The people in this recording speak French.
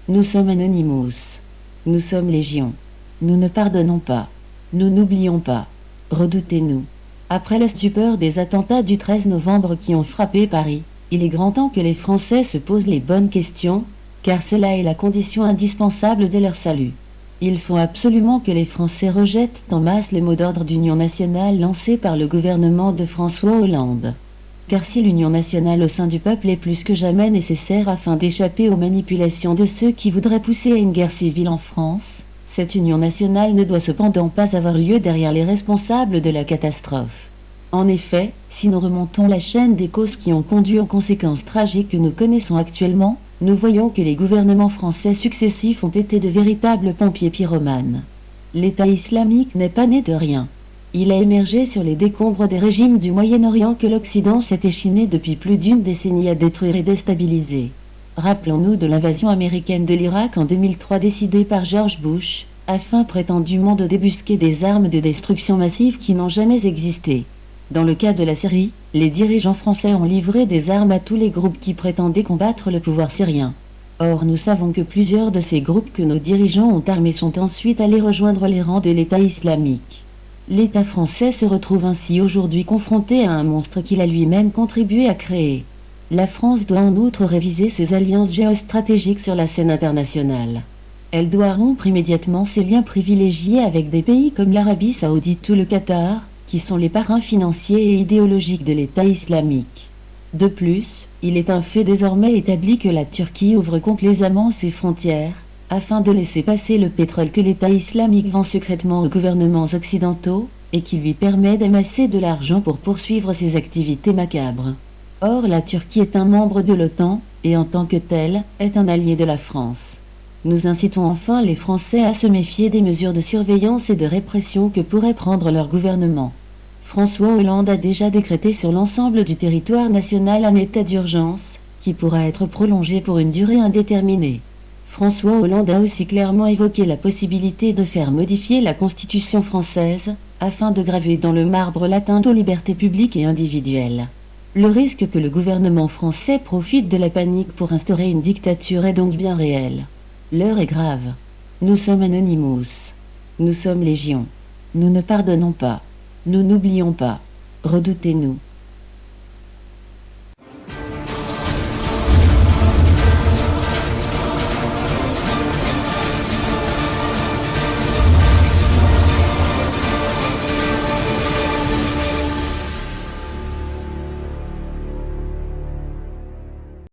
Nous sommes Anonymous. Nous sommes Légion. Nous ne pardonnons pas. Nous n'oublions pas. Redoutez-nous. Après la stupeur des attentats du 13 novembre qui ont frappé Paris, il est grand temps que les Français se posent les bonnes questions, car cela est la condition indispensable de leur salut. Il faut absolument que les Français rejettent en masse les mots d'ordre d'union nationale lancés par le gouvernement de François Hollande. Car si l'union nationale au sein du peuple est plus que jamais nécessaire afin d'échapper aux manipulations de ceux qui voudraient pousser à une guerre civile en France, cette union nationale ne doit cependant pas avoir lieu derrière les responsables de la catastrophe. En effet, si nous remontons la chaîne des causes qui ont conduit aux conséquences tragiques que nous connaissons actuellement, nous voyons que les gouvernements français successifs ont été de véritables pompiers pyromanes. L'État islamique n'est pas né de rien. Il a émergé sur les décombres des régimes du Moyen-Orient que l'Occident s'est échiné depuis plus d'une décennie à détruire et déstabiliser. Rappelons-nous de l'invasion américaine de l'Irak en 2003 décidée par George Bush, afin prétendument de débusquer des armes de destruction massive qui n'ont jamais existé. Dans le cas de la Syrie, les dirigeants français ont livré des armes à tous les groupes qui prétendaient combattre le pouvoir syrien. Or nous savons que plusieurs de ces groupes que nos dirigeants ont armés sont ensuite allés rejoindre les rangs de l'État islamique. L'État français se retrouve ainsi aujourd'hui confronté à un monstre qu'il a lui-même contribué à créer. La France doit en outre réviser ses alliances géostratégiques sur la scène internationale. Elle doit rompre immédiatement ses liens privilégiés avec des pays comme l'Arabie Saoudite ou le Qatar, qui sont les parrains financiers et idéologiques de l'État islamique. De plus, il est un fait désormais établi que la Turquie ouvre complaisamment ses frontières, afin de laisser passer le pétrole que l'État islamique vend secrètement aux gouvernements occidentaux, et qui lui permet d'amasser de l'argent pour poursuivre ses activités macabres. Or la Turquie est un membre de l'OTAN, et en tant que tel, est un allié de la France. Nous incitons enfin les Français à se méfier des mesures de surveillance et de répression que pourrait prendre leur gouvernement. François Hollande a déjà décrété sur l'ensemble du territoire national un état d'urgence, qui pourra être prolongé pour une durée indéterminée. François Hollande a aussi clairement évoqué la possibilité de faire modifier la Constitution française, afin de graver dans le marbre l'atteinte aux libertés publiques et individuelles. Le risque que le gouvernement français profite de la panique pour instaurer une dictature est donc bien réel. L'heure est grave. Nous sommes Anonymous. Nous sommes Légion. Nous ne pardonnons pas. Nous n'oublions pas. Redoutez-nous.